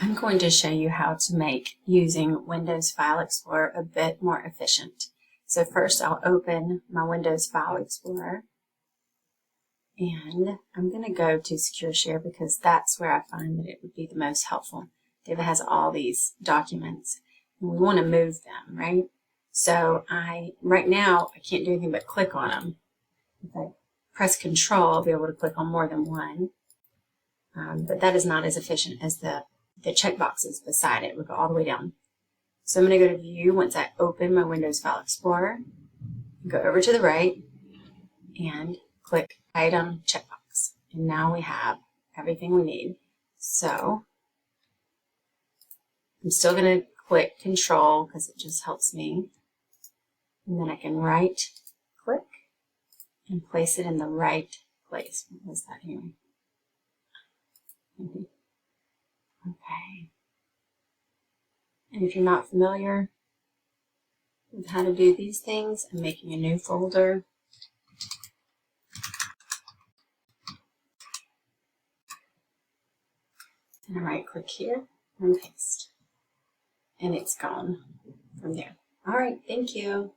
I'm going to show you how to make using Windows File Explorer a bit more efficient. So first I'll open my Windows File Explorer and I'm going to go to Secure Share because that's where I find that it would be the most helpful. David has all these documents and we want to move them, right? So right now I can't do anything but click on them. If I press Control, I'll be able to click on more than one. But that is not as efficient as the checkboxes beside it. We'll go all the way down. So I'm going to go to View once I open my Windows File Explorer. Go over to the right and click Item Checkbox. And now we have everything we need. So I'm still going to click Control because it just helps me. And then I can right click and place it in the right place. What was that here? Okay. And if you're not familiar with how to do these things, I'm making a new folder. And I right click here and paste. And it's gone from there. All right, thank you.